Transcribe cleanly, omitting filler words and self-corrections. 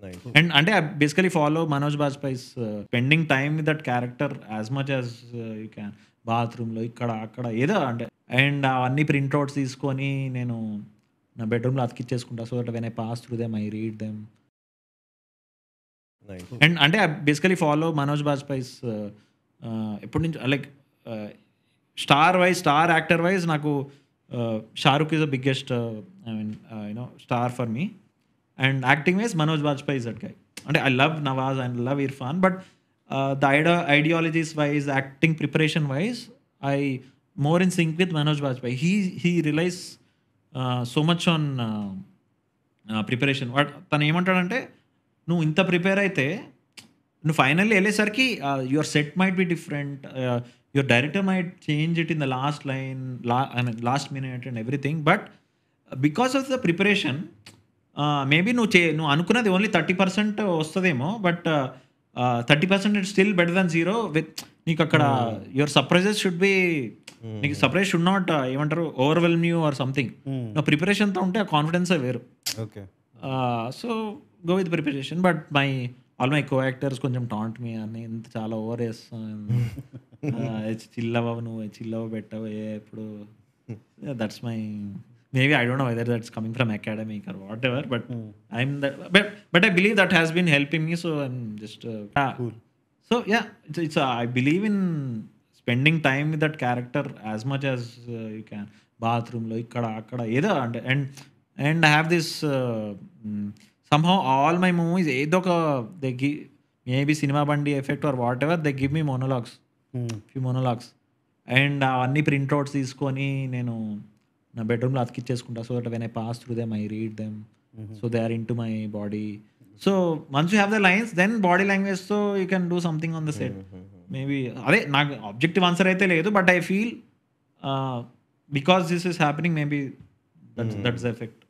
Nice. And అంటే I basically follow Manoj Bajpayee's spending time with that character as much as you can. బాత్రూమ్‌లో ఇక్కడ, అక్కడ ఏదో అంటే అండ్ అవన్నీ ప్రింట్ ఔట్స్ తీసుకొని నేను నా బెడ్‌రూమ్‌లో అతికిచ్చేసుకుంటా. So that when I pass through them I read them. Nice. And అంటే I basically follow Manoj Bajpayee's ఎప్పటి నుంచో లైక్ స్టార్ యాక్టర్ వైస్ నాకు 'Shahrukh' is the biggest I mean star for me. And acting wise Manoj Bajpayee is that guy. అంటే I love Nawaz and love Irfan. But the ideologies wise, acting preparation wise I more in sync with Manoj Bajpayee. He realise so much on preparation. తను ఏమంటాడంటే నువ్వు ఇంత prepare అయితే నువ్వు finally వెళ్ళేసరికి your set might be different, your director might change it in the last line, I mean last minute and everything. But because of the preparation maybe నువ్వు అనుకున్నది only 30% వస్తుందేమో. But 30% it still better than zero. With నీకు అక్కడ your surprises should be, నీకు surprise should not ఏమంటారు overwhelm you or something. నువ్వు ప్రిపరేషన్తో ఉంటే ఆ కాన్ఫిడెన్సే వేరు. Okay. So go with preparation. But all my co actors కొంచెం టాంట్ మీ అని ఇంత చాలా ఓవర్ వేస్తాను. చిల్లవ నువ్వు చిల్లవ పెట్టవు ఎప్పుడు. That's my maybe I don't know whether that's coming from academic or whatever. But I'm that but I believe that has been helping me. So I'm just so yeah it's I believe in spending time with that character as much as you can. బాత్రూమ్లో ఇక్కడ, అక్కడ ఏదో అంటే and I have this somehow all my movies ఏదో ఒక they give maybe Cinema Bandi effect are whatever they give me monologues, few monologues. And అవన్నీ printouts తీసుకొని నేను నా బెడ్రూమ్లో అతికిచ్చేసుకుంటా. So that when I pass through them I read them. So they are into my body. So once you have the lines then body లాంగ్వేజ్తో you can do something on the set. Maybe అదే నాకు objective answer అయితే లేదు. But I feel because this is happening maybe that's the effect.